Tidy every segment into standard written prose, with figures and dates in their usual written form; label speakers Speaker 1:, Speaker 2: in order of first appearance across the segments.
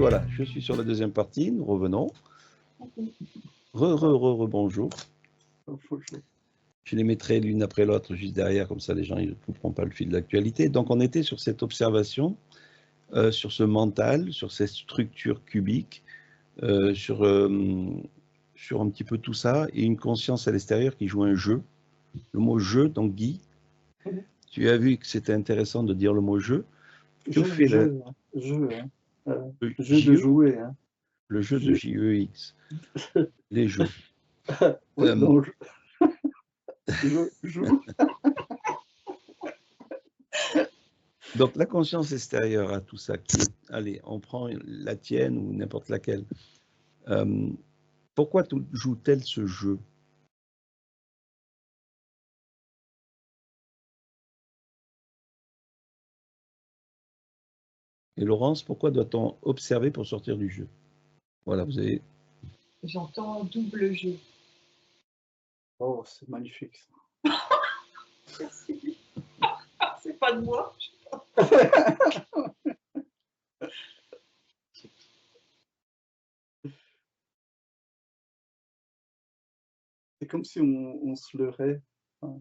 Speaker 1: voilà, je suis sur la deuxième partie, nous revenons. Bonjour. Je les mettrai l'une après l'autre juste derrière, comme ça les gens ne couperont pas le fil de l'actualité. Donc on était sur cette observation, sur ce mental, sur cette structure cubique, sur un petit peu tout ça, et une conscience à l'extérieur qui joue un jeu. Le mot jeu, donc Guy, tu as vu que c'était intéressant de dire le mot jeu. Que fait le
Speaker 2: jeu
Speaker 1: JE,
Speaker 2: de jouer. Hein.
Speaker 1: le jeu de JEX, les jeux.
Speaker 2: Oui, non, je joue.
Speaker 1: Donc la conscience extérieure à tout ça, allez, on prend la tienne ou n'importe laquelle. Pourquoi joue-t-elle ce jeu? Et Laurence, pourquoi doit-on observer pour sortir du jeu? Voilà, vous avez...
Speaker 3: J'entends double jeu.
Speaker 2: Oh, c'est magnifique ça.
Speaker 3: Merci. C'est pas de moi.
Speaker 2: C'est comme si on se leurrait. Hein.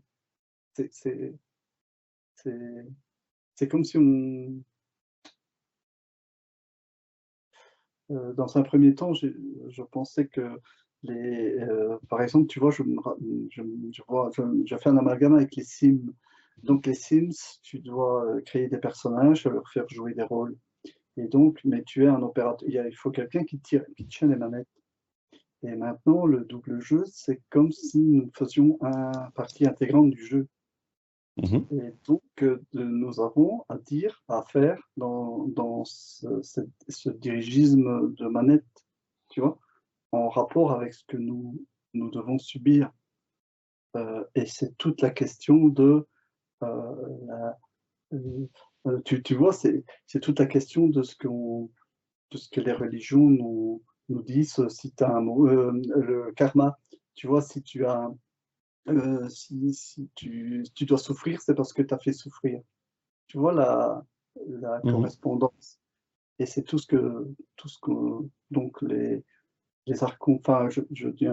Speaker 2: C'est comme si on... dans un premier temps, je pensais que par exemple, tu vois, je fais un amalgame avec les Sims. Donc les Sims, tu dois créer des personnages, leur faire jouer des rôles. Et donc, mais tu es un opérateur, il faut quelqu'un qui tient les manettes. Et maintenant, le double jeu, c'est comme si nous faisions une partie intégrante du jeu. Et donc, nous avons à dire, à faire dans ce dirigisme de manette, tu vois, en rapport avec ce que nous devons subir. Et c'est toute la question de... tu vois, c'est toute la question de ce que les religions nous disent, si tu as un mot, le karma, tu vois, si tu as... si tu dois souffrir, c'est parce que tu as fait souffrir. Tu vois la correspondance. Et c'est tout ce que donc les archontes, enfin je dis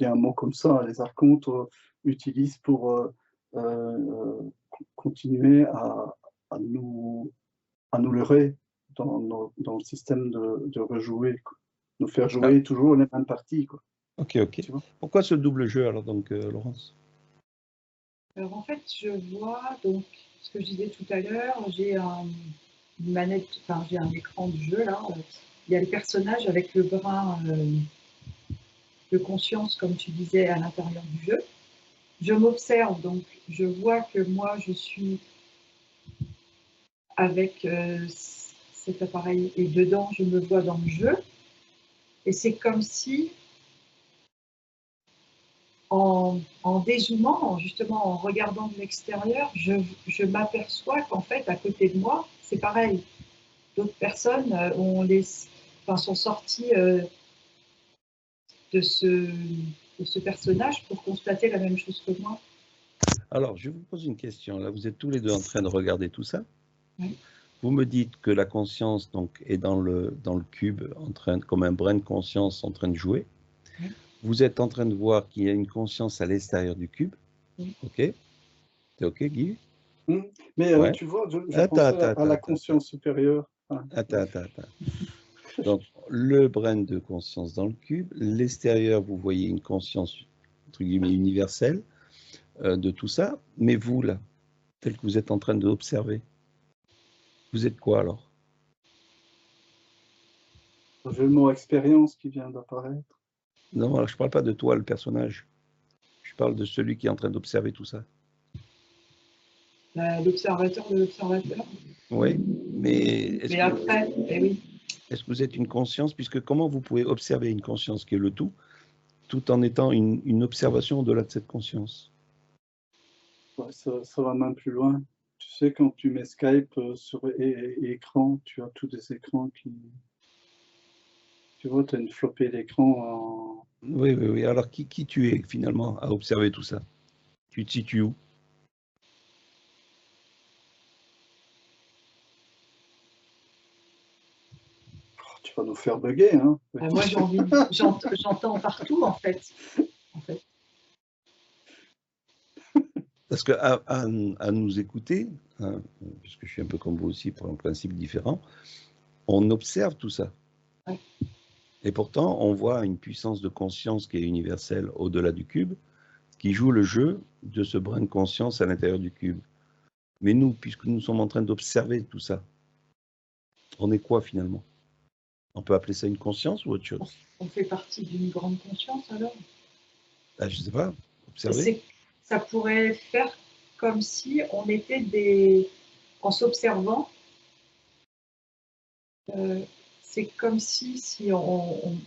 Speaker 2: un mot comme ça, les archontes utilisent pour continuer à nous leurrer dans le système de rejouer, quoi. Nous faire jouer toujours les mêmes parties, quoi.
Speaker 1: Ok. Pourquoi ce double jeu alors donc, Laurence?
Speaker 3: Alors en fait, je vois donc ce que je disais tout à l'heure, j'ai une manette, enfin j'ai un écran de jeu là. Il y a les personnages avec le brin de conscience, comme tu disais, à l'intérieur du jeu. Je m'observe, donc je vois que moi je suis avec cet appareil et dedans je me vois dans le jeu. Et c'est comme si en dézoomant, justement en regardant de l'extérieur, je m'aperçois qu'en fait à côté de moi c'est pareil. D'autres personnes sont sorties de ce personnage pour constater la même chose que moi.
Speaker 1: Alors, je vous pose une question. Là, vous êtes tous les deux en train de regarder tout ça.
Speaker 3: Oui.
Speaker 1: Vous me dites que la conscience donc, est dans le cube, comme un brin de conscience en train de jouer.
Speaker 3: Oui.
Speaker 1: Vous êtes en train de voir qu'il y a une conscience à l'extérieur du cube.
Speaker 3: Oui.
Speaker 1: Ok? C'est ok, Guy?
Speaker 2: Mais
Speaker 1: ouais.
Speaker 2: tu vois, je pensais à la conscience supérieure.
Speaker 1: Attends. Donc, le brin de conscience dans le cube. L'extérieur, vous voyez une conscience, entre guillemets, universelle de tout ça. Mais vous, là, tel que vous êtes en train d'observer, vous êtes quoi alors?
Speaker 2: J'ai le mot expérience qui vient d'apparaître.
Speaker 1: Non, alors, je ne parle pas de toi, le personnage. Je parle de celui qui est en train d'observer tout ça.
Speaker 3: L'observateur de l'observateur.
Speaker 1: Oui, mais
Speaker 3: après, oui.
Speaker 1: Est-ce que vous êtes une conscience? Puisque comment vous pouvez observer une conscience qui est le tout en étant une observation au-delà de cette conscience?
Speaker 2: Ouais, ça va même plus loin. Tu sais, quand tu mets Skype sur écran, tu as tous des écrans qui... Tu vois, tu as une flopée d'écran.
Speaker 1: Oui. Alors, qui tu es finalement à observer tout ça? Tu te situes où?
Speaker 2: Oh, tu nous faire bugger. Hein.
Speaker 3: Moi, j'entends partout, en fait.
Speaker 1: Parce qu'à à nous écouter, hein, puisque je suis un peu comme vous aussi pour un principe différent, on observe tout ça.
Speaker 3: Ouais.
Speaker 1: Et pourtant, on voit une puissance de conscience qui est universelle au-delà du cube, qui joue le jeu de ce brin de conscience à l'intérieur du cube. Mais nous, puisque nous sommes en train d'observer tout ça, on est quoi finalement? On peut appeler ça une conscience ou autre chose?
Speaker 3: On fait partie d'une grande conscience alors?
Speaker 1: Je ne sais pas, observer.
Speaker 3: Ça pourrait faire comme si on était en s'observant, c'est comme si on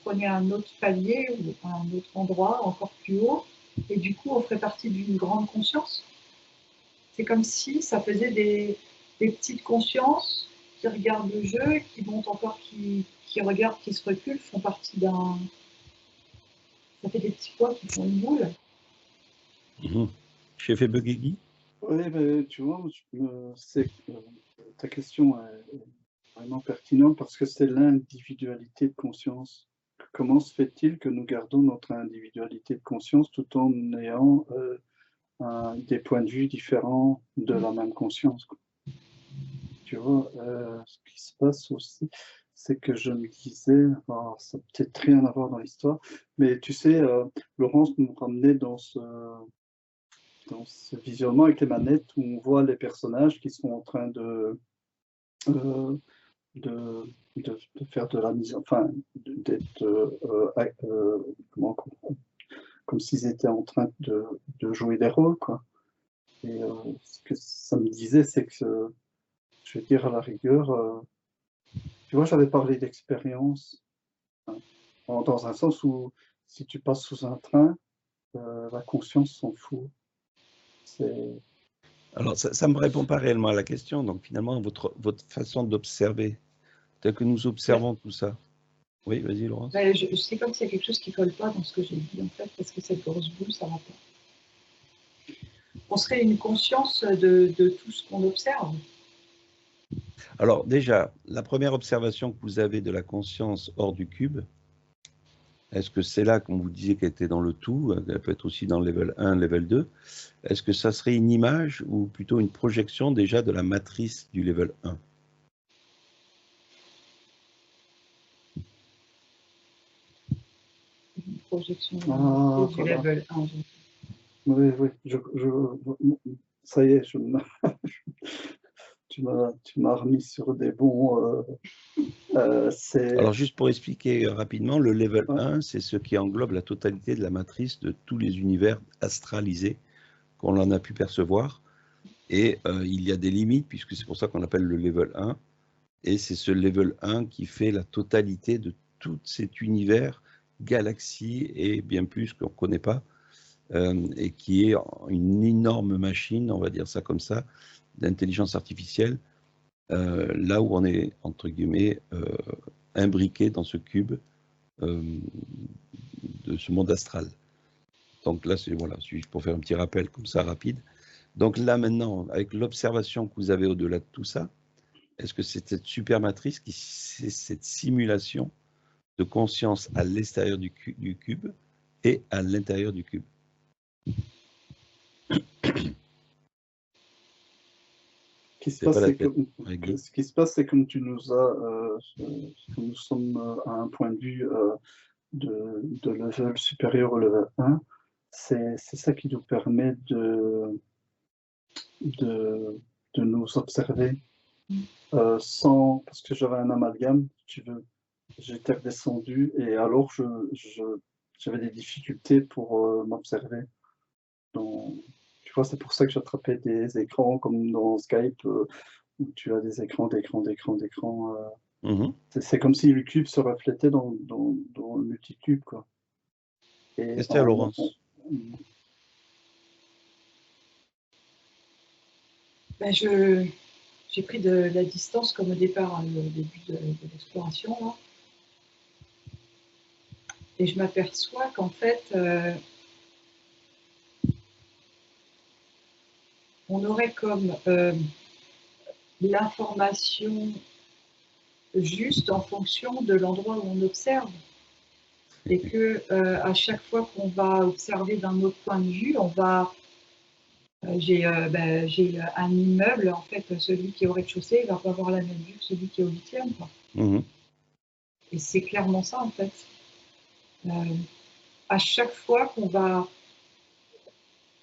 Speaker 3: prenait un autre palier ou un autre endroit encore plus haut, et du coup on ferait partie d'une grande conscience. C'est comme si ça faisait des petites consciences qui regardent le jeu, qui montent encore, qui regardent, qui se reculent, font partie d'un... Ça fait des petits pois qui font une boule.
Speaker 1: J'ai fait bugger Guy?
Speaker 2: Oui, mais tu vois, ta question est vraiment pertinente parce que c'est l'individualité de conscience. Comment se fait-il que nous gardons notre individualité de conscience tout en ayant des points de vue différents de la même conscience, quoi. Tu vois, ce qui se passe aussi, c'est que je me disais, ça n'a peut-être rien à voir dans l'histoire, mais tu sais, Laurence nous ramenait dans ce visionnement avec les manettes où on voit les personnages qui sont en train de faire de la mise, enfin, d'être comme s'ils étaient en train de jouer des rôles, quoi. Et ce que ça me disait, c'est que, je veux dire, à la rigueur, tu vois, j'avais parlé d'expérience, hein, dans un sens où si tu passes sous un train, la conscience s'en fout.
Speaker 1: Alors, ça ne me répond pas réellement à la question. Donc, finalement, votre façon d'observer, telle que nous observons tout ça. Oui, vas-y, Laurence.
Speaker 3: C'est comme s'il y a quelque chose qui ne colle pas dans ce que j'ai dit, en fait, parce que cette grosse boule, ça ne va pas. On serait une conscience de tout ce qu'on observe.
Speaker 1: Alors, déjà, la première observation que vous avez de la conscience hors du cube, est-ce que c'est là, comme vous disiez, qu'elle était dans le tout, elle peut être aussi dans le level 1, level 2, est-ce que ça serait une image ou plutôt une projection déjà de la matrice du level 1?
Speaker 3: Une projection du
Speaker 2: voilà.
Speaker 3: level 1.
Speaker 2: Oui, ça y est, tu m'as remis sur des bons...
Speaker 1: Alors, juste pour expliquer rapidement, le level
Speaker 2: Ouais.
Speaker 1: 1, c'est ce qui englobe la totalité de la matrice de tous les univers astralisés qu'on en a pu percevoir. Et il y a des limites, puisque c'est pour ça qu'on appelle le level 1. Et c'est ce level 1 qui fait la totalité de tout cet univers, galaxie et bien plus qu'on ne connaît pas, et qui est une énorme machine, on va dire ça comme ça, d'intelligence artificielle, là où on est, entre guillemets, imbriqué dans ce cube de ce monde astral. Donc là, c'est voilà, pour faire un petit rappel comme ça rapide. Donc là maintenant, avec l'observation que vous avez au-delà de tout ça, est-ce que c'est cette supermatrice qui c'est cette simulation de conscience à l'extérieur du cube et à l'intérieur du cube?
Speaker 2: Ce qui se passe, c'est comme tu nous as, nous sommes à un point de vue de level supérieur au level 1, c'est ça qui nous permet de nous observer sans, parce que j'avais un amalgame, si tu veux, j'étais redescendu et alors j'avais des difficultés pour m'observer. Tu vois, c'est pour ça que j'attrapais des écrans comme dans Skype où tu as des écrans. C'est comme si le cube se reflétait dans le multicube, quoi.
Speaker 1: Question à Laurence.
Speaker 3: J'ai pris de la distance comme au départ, au début de l'exploration, là. Et je m'aperçois qu'en fait, on aurait comme l'information juste en fonction de l'endroit où on observe. Et que à chaque fois qu'on va observer d'un autre point de vue, on va j'ai un immeuble, en fait, celui qui est au rez-de-chaussée, il va pas avoir la même vue que celui qui est au 8e, quoi.
Speaker 1: Mmh.
Speaker 3: Et c'est clairement ça, en fait. À chaque fois qu'on va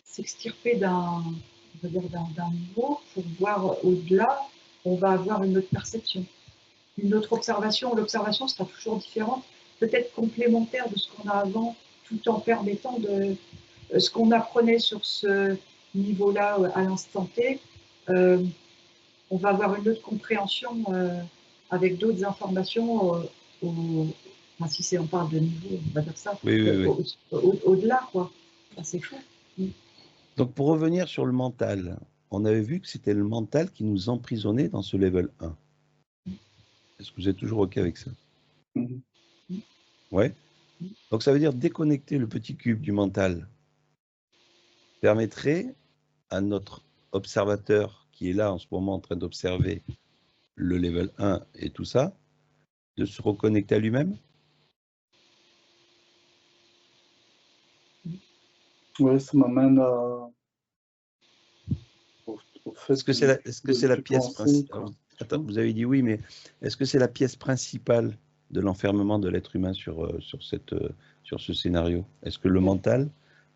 Speaker 3: s'extirper d'un niveau pour voir au-delà, on va avoir une autre perception, une autre observation. L'observation sera toujours différente, peut-être complémentaire de ce qu'on a avant, tout en permettant de ce qu'on apprenait sur ce niveau-là à l'instant T, on va avoir une autre compréhension avec d'autres informations enfin, si on parle de niveau, on va dire ça,
Speaker 1: Oui, oui, oui.
Speaker 3: au-delà, quoi. Enfin, c'est fou.
Speaker 1: Donc pour revenir sur le mental, on avait vu que c'était le mental qui nous emprisonnait dans ce level 1. Est-ce que vous êtes toujours OK avec ça?
Speaker 2: Mhm.
Speaker 1: Ouais. Donc ça veut dire déconnecter le petit cube du mental permettrait à notre observateur qui est là en ce moment en train d'observer le level 1 et tout ça, de se reconnecter à lui-même?
Speaker 2: Ouais, ça m'amène au fait
Speaker 1: Est-ce que c'est la
Speaker 2: de
Speaker 1: pièce
Speaker 2: penser,
Speaker 1: principale?
Speaker 2: quoi.
Speaker 1: Attends, vous avez dit oui, mais est-ce que c'est la pièce principale de l'enfermement de l'être humain sur ce scénario? Est-ce que le mental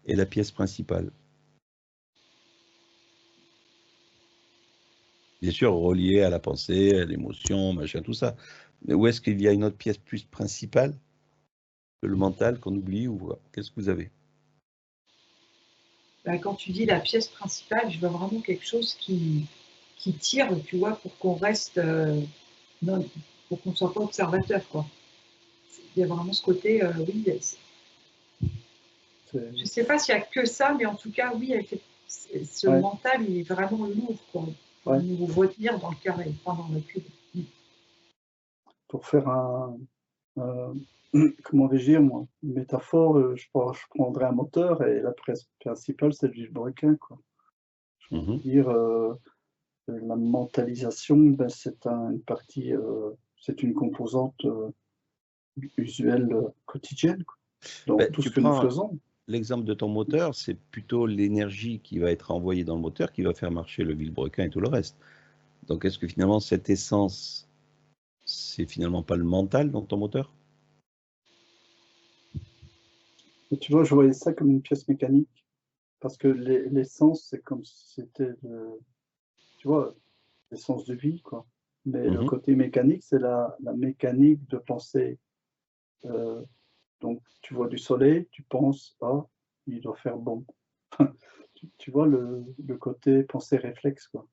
Speaker 1: est la pièce principale? Bien sûr, relié à la pensée, à l'émotion, machin, tout ça. Mais où est-ce qu'il y a une autre pièce plus principale que le mental qu'on oublie ou qu'est-ce que vous avez?
Speaker 3: Bah, quand tu dis la pièce principale, je vois vraiment quelque chose qui tire, tu vois, pour qu'on reste, pour qu'on ne soit pas observateur, quoi. Il y a vraiment ce côté, oui, je ne sais pas s'il n'y a que ça, mais en tout cas, oui, ce
Speaker 2: Ouais,
Speaker 3: mental, il est vraiment lourd, quoi, pour
Speaker 2: ouais.
Speaker 3: nous retenir dans le carré, pas dans le cube.
Speaker 2: Pour faire euh, comment dire, moi, une métaphore, je prendrais un moteur et la pièce principale, c'est le vilebrequin, quoi. Je veux
Speaker 1: Mhm.
Speaker 2: dire, la mentalisation, ben, une partie, c'est une composante usuelle quotidienne, quoi, dans
Speaker 1: Ben,
Speaker 2: tout
Speaker 1: tu
Speaker 2: ce que nous
Speaker 1: prends
Speaker 2: faisons.
Speaker 1: l'exemple de ton moteur, c'est plutôt l'énergie qui va être envoyée dans le moteur qui va faire marcher le vilebrequin et tout le reste. Donc, est-ce que finalement, cette essence, c'est finalement pas le mental dans ton moteur?
Speaker 2: Et tu vois, je voyais ça comme une pièce mécanique, parce que l'essence, c'est comme si c'était, tu vois, l'essence de vie, quoi. Mais le
Speaker 1: Mhm.
Speaker 2: côté mécanique, c'est la mécanique de penser. Euh, donc, tu vois du soleil, tu penses, ah, il doit faire bon. Tu vois le côté pensée réflexe, quoi.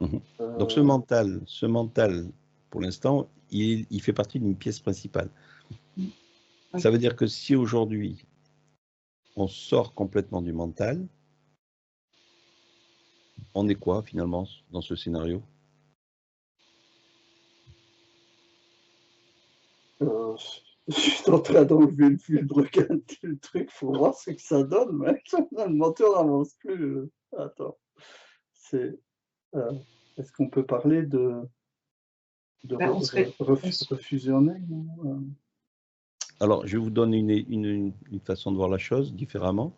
Speaker 1: Mhm. Donc,
Speaker 2: Euh,
Speaker 1: ce mental, pour l'instant, il fait partie d'une pièce principale.
Speaker 3: Ouais.
Speaker 1: Ça veut dire que si aujourd'hui, on sort complètement du mental, on est quoi finalement dans ce scénario?
Speaker 2: euh, je suis en train d'enlever le fil de requin, le truc, faut voir ce que ça donne, mec. Le moteur n'avance plus. Attends, c'est, euh, est-ce qu'on peut parler de
Speaker 3: Ben,
Speaker 2: refusionner, non?
Speaker 1: Alors, je vous donne une façon de voir la chose différemment.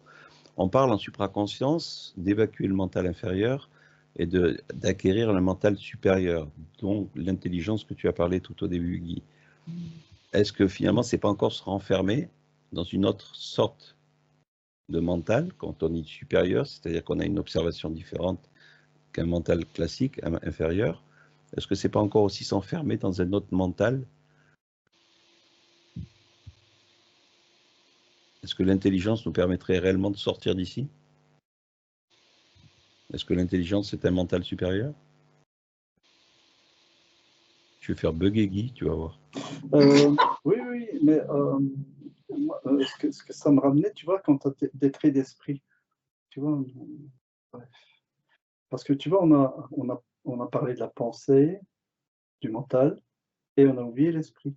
Speaker 1: On parle en supraconscience d'évacuer le mental inférieur et d'acquérir le mental supérieur, dont l'intelligence que tu as parlé tout au début, Guy. Est-ce que finalement, c'est pas encore se renfermer dans une autre sorte de mental quand on dit supérieur, c'est-à-dire qu'on a une observation différente qu'un mental classique, inférieur? Est-ce que c'est pas encore aussi s'enfermer dans un autre mental? Est-ce que l'intelligence nous permettrait réellement de sortir d'ici? Est-ce que l'intelligence est un mental supérieur? Je vais faire bugger Guy, tu vas voir.
Speaker 2: Oui, oui, mais moi, ce que ça me ramenait, tu vois, quand tu as des traits d'esprit, tu vois, ouais. Parce que tu vois, on a parlé de la pensée, du mental, et on a oublié l'esprit.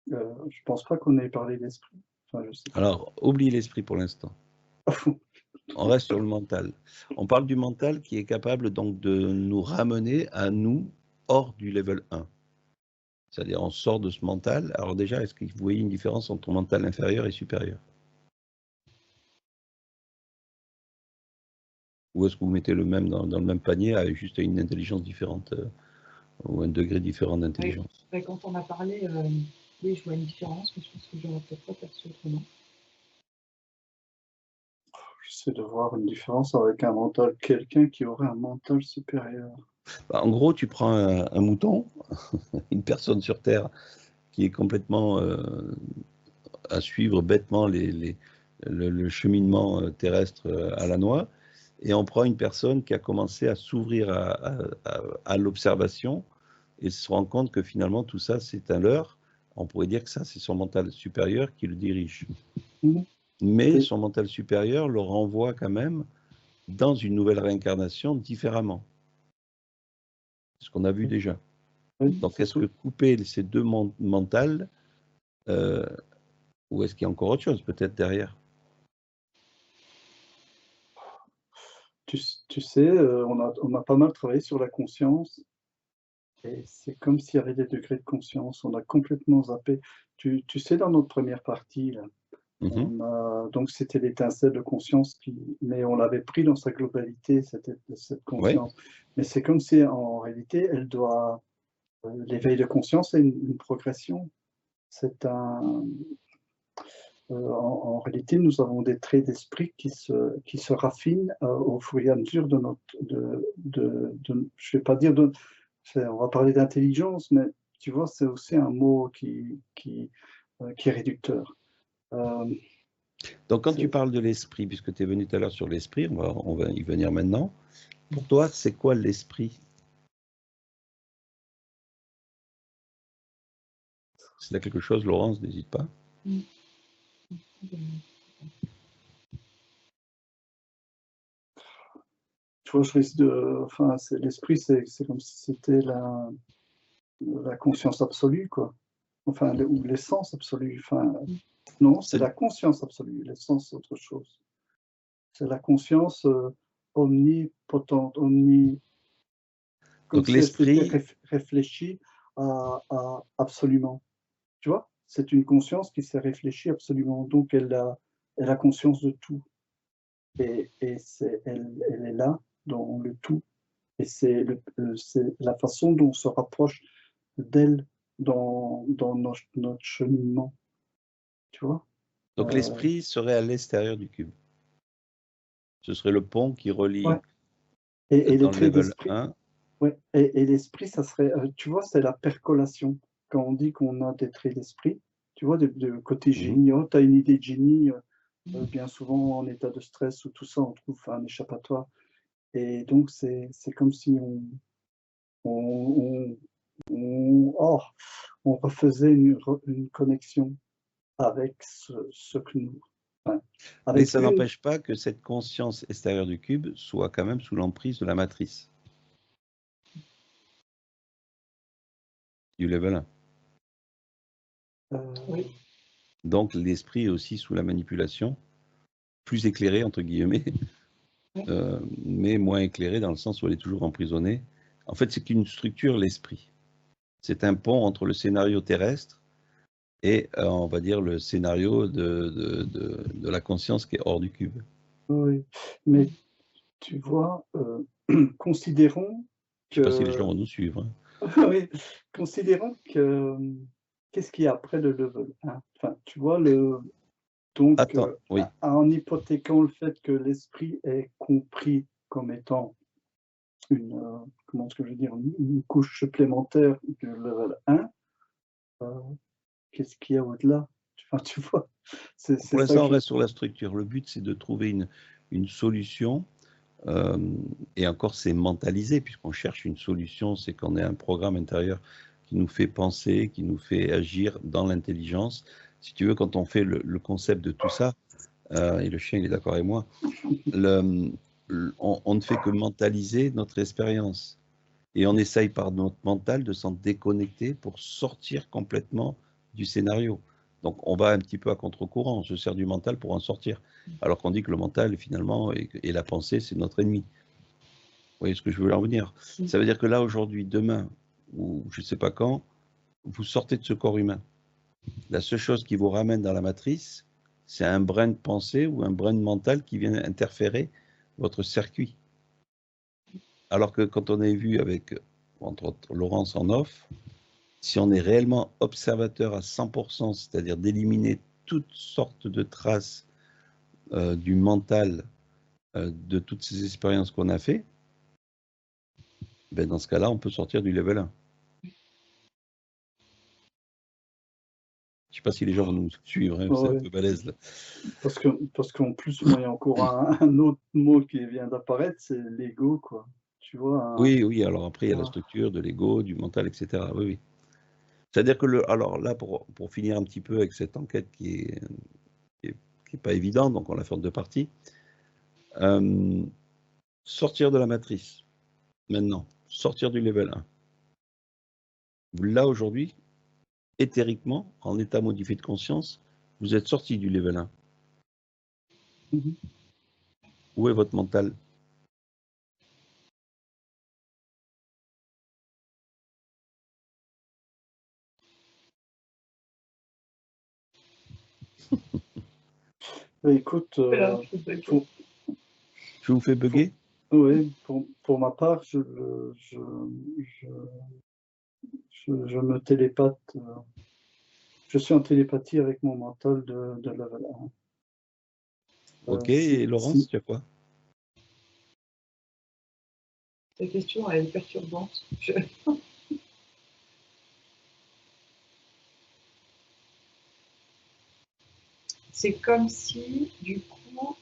Speaker 2: Je pense pas qu'on ait parlé d'esprit. Enfin, je sais pas.
Speaker 1: Alors, oublie l'esprit pour l'instant. On reste sur le mental. On parle du mental qui est capable donc de nous ramener à nous hors du level 1. C'est-à-dire, on sort de ce mental. Alors déjà, est-ce que vous voyez une différence entre mental inférieur et supérieur? Ou est-ce que vous mettez le même dans le même panier avec juste une intelligence différente ou un degré différent d'intelligence?
Speaker 3: Quand on a parlé, oui, je vois une différence, mais je pense que j'aurais peut-être pas perçu autrement.
Speaker 2: J'essaie de voir une différence avec un mental, quelqu'un qui aurait un mental supérieur.
Speaker 1: Bah, en gros, tu prends un mouton, une personne sur Terre qui est complètement à suivre bêtement le cheminement terrestre à la noix, et on prend une personne qui a commencé à s'ouvrir à l'observation et se rend compte que finalement tout ça c'est un leurre. On pourrait dire que ça c'est son mental supérieur qui le dirige. Mais son mental supérieur le renvoie quand même dans une nouvelle réincarnation différemment. Ce qu'on a vu déjà. Donc est-ce que couper ces deux mentales, ou est-ce qu'il y a encore autre chose peut-être derrière?
Speaker 2: Tu sais, on a pas mal travaillé sur la conscience et c'est comme s'il y avait des degrés de conscience. On a complètement zappé. Tu sais, dans notre première partie, là, donc c'était l'étincelle de conscience, mais on l'avait pris dans sa globalité, cette conscience. Ouais. Mais c'est comme si, en réalité, l'éveil de conscience est une progression. C'est en réalité, nous avons des traits d'esprit qui se raffinent au fur et à mesure de notre, je ne vais pas dire, on va parler d'intelligence, mais tu vois, c'est aussi un mot qui est réducteur.
Speaker 1: Donc quand tu parles de l'esprit, puisque tu es venu tout à l'heure sur l'esprit, on va y venir maintenant, pour toi, c'est quoi l'esprit? Si tu as quelque chose, Laurence, n'hésite pas.
Speaker 2: Tu vois, je risque enfin, l'esprit, c'est comme si c'était la conscience absolue, quoi. Enfin, ou l'essence absolue. Enfin, non, c'est la conscience absolue. L'essence, c'est autre chose. C'est la conscience omnipotente, comme
Speaker 1: donc
Speaker 2: si
Speaker 1: l'esprit
Speaker 2: elle s'était réfléchie à absolument. Tu vois, c'est une conscience qui s'est réfléchie absolument. Donc, elle a conscience de tout. Et elle est là, dans le tout. Et c'est la façon dont on se rapproche d'elle dans notre cheminement. Tu vois?
Speaker 1: Donc l'esprit serait à l'extérieur du cube. Ce serait le pont qui relie
Speaker 2: ouais. Et
Speaker 1: dans
Speaker 2: les
Speaker 1: le
Speaker 2: traits
Speaker 1: level
Speaker 2: d'esprit.
Speaker 1: 1.
Speaker 2: Ouais. Et l'esprit, ça serait, tu vois, c'est la percolation. Quand on dit qu'on a des traits d'esprit, tu vois, de côté génie, tu as une idée de génie, bien souvent en état de stress ou tout ça, on trouve un échappatoire. Et donc, c'est comme si on refaisait une connexion avec ce que nous... Enfin,
Speaker 1: Mais ça n'empêche pas que cette conscience extérieure du cube soit quand même sous l'emprise de la matrice. Du level 1.
Speaker 3: Oui.
Speaker 1: Donc l'esprit est aussi sous la manipulation, plus éclairé entre guillemets, mais moins éclairé dans le sens où elle est toujours emprisonnée. En fait, c'est qu'une structure, l'esprit. C'est un pont entre le scénario terrestre et, on va dire, le scénario de la conscience qui est hors du cube.
Speaker 2: Oui, mais tu vois, considérons que...
Speaker 1: Je ne sais pas si les gens vont nous suivre.
Speaker 2: Oui, considérons que... Qu'est-ce qu'il y a après le level 1? Enfin, tu vois, donc,
Speaker 1: oui.
Speaker 2: en hypothéquant le fait que l'esprit est compris comme étant comment est-ce que je veux dire, une couche supplémentaire du level 1, qu'est-ce qu'il y a au-delà? Enfin, tu vois,
Speaker 1: Pour l'instant, on reste sur la structure. Le but, c'est de trouver une solution. Et encore, c'est mentalisé, puisqu'on cherche une solution, c'est qu'on ait un programme intérieur qui nous fait penser, qui nous fait agir dans l'intelligence. Si tu veux, quand on fait le concept de tout ça, et le chien il est d'accord avec moi, on ne fait que mentaliser notre expérience. Et on essaye par notre mental de s'en déconnecter pour sortir complètement du scénario. Donc on va un petit peu à contre-courant, on se sert du mental pour en sortir. Alors qu'on dit que le mental, finalement, et la pensée, c'est notre ennemi. Vous voyez ce que je veux en venir? Ça veut dire que là, aujourd'hui, demain, ou je ne sais pas quand, vous sortez de ce corps humain. La seule chose qui vous ramène dans la matrice, c'est un brin de pensée ou un brin de mental qui vient interférer votre circuit. Alors que quand on est vu avec, entre autres, Laurence en off, si on est réellement observateur à 100%, c'est-à-dire d'éliminer toutes sortes de traces du mental, de toutes ces expériences qu'on a fait, ben dans ce cas-là, on peut sortir du level 1. Je ne sais pas si les gens vont nous suivre, hein, c'est un peu balèze là.
Speaker 2: Parce qu'en plus, moi, il y a encore un autre mot qui vient d'apparaître, c'est l'ego, quoi. Tu vois.
Speaker 1: Oui, alors après, il y a la structure de l'ego, du mental, etc. Oui. C'est-à-dire que, alors là, pour finir un petit peu avec cette enquête qui est pas évidente, donc on l'a fait en 2 parties, sortir de la matrice, maintenant, sortir du level 1. Là, aujourd'hui, éthériquement, en état modifié de conscience, vous êtes sorti du level 1. Où est votre mental?
Speaker 2: Écoute,
Speaker 1: je vous fais bugger?
Speaker 2: Oui, pour ma part, je me télépathe. Je suis en télépathie avec mon mental de level 1.
Speaker 1: Ok, et Laurence, tu as quoi?
Speaker 3: Ta question, elle est perturbante. C'est comme si, du coup,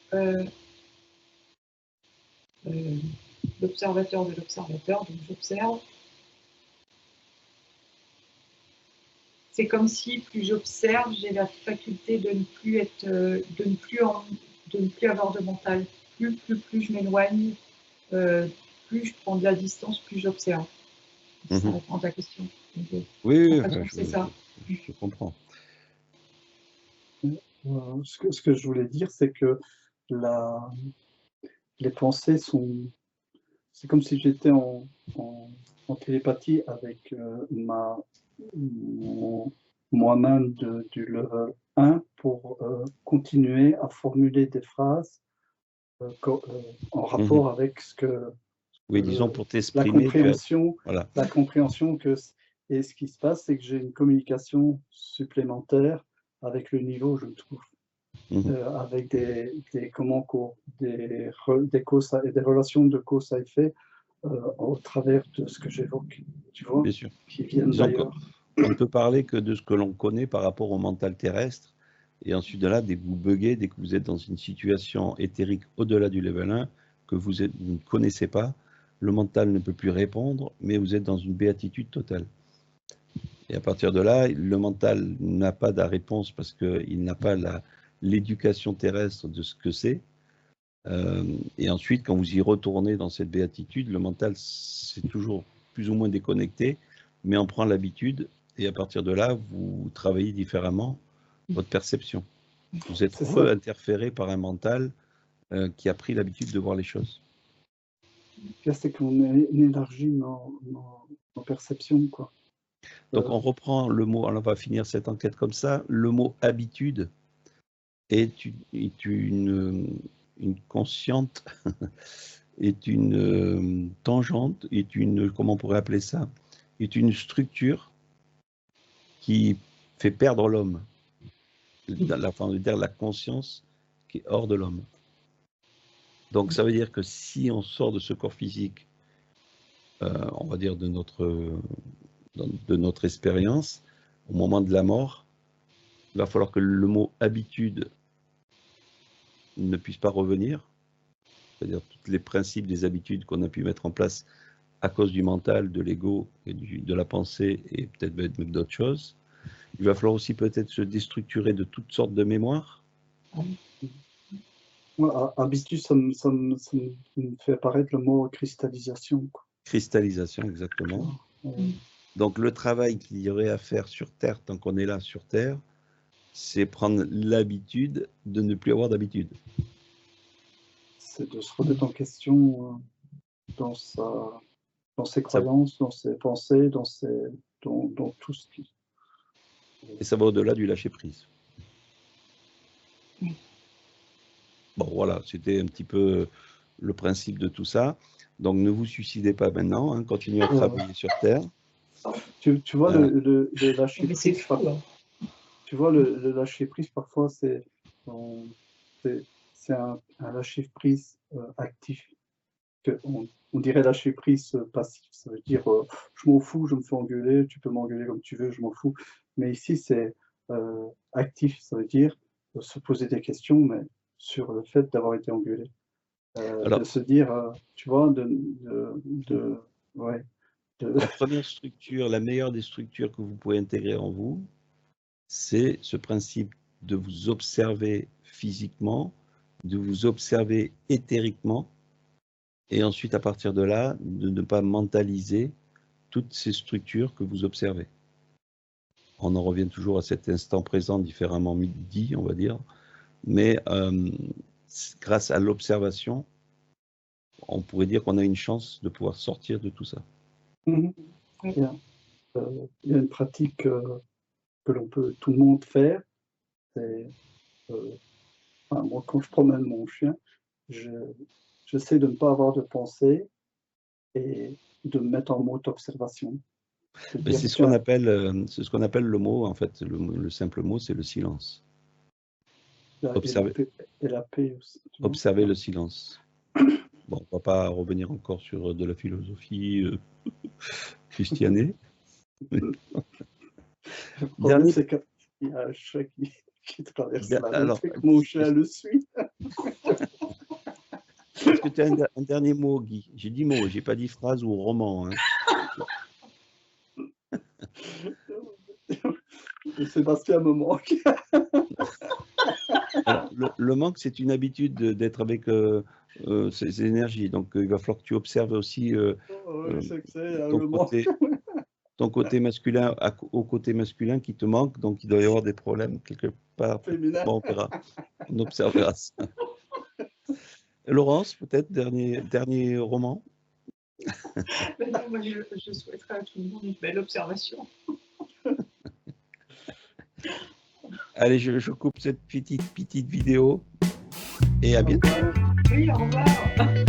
Speaker 3: l'observateur de l'observateur, donc j'observe, c'est comme si plus j'observe, j'ai la faculté de ne plus être, de ne plus avoir de mental. Plus je m'éloigne, plus je prends de la distance, plus j'observe. Ça répond à ta question.
Speaker 1: Oui,
Speaker 3: c'est ça.
Speaker 1: Je comprends.
Speaker 2: Ce que je voulais dire, c'est que les pensées sont... C'est comme si j'étais en télépathie avec moi-même du level 1 pour continuer à formuler des phrases en rapport avec ce que...
Speaker 1: Oui, disons pour t'exprimer.
Speaker 2: La compréhension que... Et ce qui se passe, c'est que j'ai une communication supplémentaire avec le niveau, je trouve. Avec des relations de cause à effet au travers de ce que j'évoque, tu vois,
Speaker 1: bien sûr,
Speaker 2: qui viennent d'ailleurs.
Speaker 1: On ne peut parler que de ce que l'on connaît par rapport au mental terrestre, et ensuite de là, dès que vous buguez, dès que vous êtes dans une situation éthérique au-delà du level 1, que vous ne connaissez pas, le mental ne peut plus répondre, mais vous êtes dans une béatitude totale. Et à partir de là, le mental n'a pas de réponse parce qu'il n'a pas l'éducation terrestre de ce que c'est. Et ensuite, quand vous y retournez dans cette béatitude, le mental, c'est toujours plus ou moins déconnecté, mais on prend l'habitude, et à partir de là, vous travaillez différemment votre perception. Vous êtes interféré par un mental qui a pris l'habitude de voir les choses.
Speaker 2: C'est qu'on élargit nos perceptions, quoi.
Speaker 1: Donc on reprend le mot, on va finir cette enquête comme ça, le mot habitude est une consciente, est une tangente, est une, comment on pourrait appeler ça, est une structure qui fait perdre l'homme, la conscience qui est hors de l'homme. Donc ça veut dire que si on sort de ce corps physique, on va dire de notre expérience, au moment de la mort, il va falloir que le mot habitude ne puisse pas revenir, c'est-à-dire tous les principes des habitudes qu'on a pu mettre en place à cause du mental, de l'ego et de la pensée et peut-être même d'autres choses. Il va falloir aussi peut-être se déstructurer de toutes sortes de mémoires.
Speaker 2: Habitude, ça me fait apparaître le mot cristallisation, quoi.
Speaker 1: Cristallisation, exactement. Donc le travail qu'il y aurait à faire sur Terre, tant qu'on est là sur Terre, c'est prendre l'habitude de ne plus avoir d'habitude.
Speaker 2: C'est de se remettre en question dans ses croyances, dans ses pensées, dans tout ce qui...
Speaker 1: Et ça va au-delà du lâcher-prise.
Speaker 3: Oui.
Speaker 1: Bon, voilà, c'était un petit peu le principe de tout ça. Donc, ne vous suicidez pas maintenant, hein, continuez à travailler sur Terre.
Speaker 2: Tu vois, le lâcher
Speaker 3: Mais c'est
Speaker 2: prise,
Speaker 3: fou, hein.
Speaker 2: tu vois, le lâcher prise, parfois, c'est un lâcher prise actif. On dirait lâcher prise passif. Ça veut dire, je m'en fous, je me fais engueuler, tu peux m'engueuler comme tu veux, je m'en fous. Mais ici, c'est actif. Ça veut dire se poser des questions, mais sur le fait d'avoir été engueulé.
Speaker 1: Alors,
Speaker 2: de se dire, tu vois, ouais,
Speaker 1: la première structure, la meilleure des structures que vous pouvez intégrer en vous, c'est ce principe de vous observer physiquement, de vous observer éthériquement, et ensuite, à partir de là, de ne pas mentaliser toutes ces structures que vous observez. On en revient toujours à cet instant présent différemment dit, on va dire, mais grâce à l'observation, on pourrait dire qu'on a une chance de pouvoir sortir de tout ça.
Speaker 2: Il y a une pratique que l'on peut tout le monde faire. C'est, moi, quand je promène mon chien, j'essaie de ne pas avoir de pensée et de me mettre en mode observation.
Speaker 1: C'est ce qu'on appelle, le mot, en fait, le simple mot, c'est le silence.
Speaker 2: Et la paix aussi.
Speaker 1: Observer le silence. Bon, on ne va pas revenir encore sur de la philosophie christianée.
Speaker 2: Le problème, c'est qu'il y a un chat qui traverse la route et que mon chien le suit.
Speaker 1: Est-ce que tu as un dernier mot, Guy? J'ai dit mot, j'ai pas dit phrase ou roman. Hein.
Speaker 2: Sébastien me manque.
Speaker 1: Alors, le manque, c'est une habitude d'être avec ces énergies. Donc, il va falloir que tu observes aussi ton côté masculin au côté masculin qui te manque. Donc, il doit y avoir des problèmes quelque part. Bon, on observera ça. Laurence, peut-être, dernier roman?
Speaker 3: Non, moi, je souhaiterais à tout le monde une belle observation.
Speaker 1: Allez, je coupe cette petite vidéo et à bientôt.
Speaker 3: Oui, au revoir.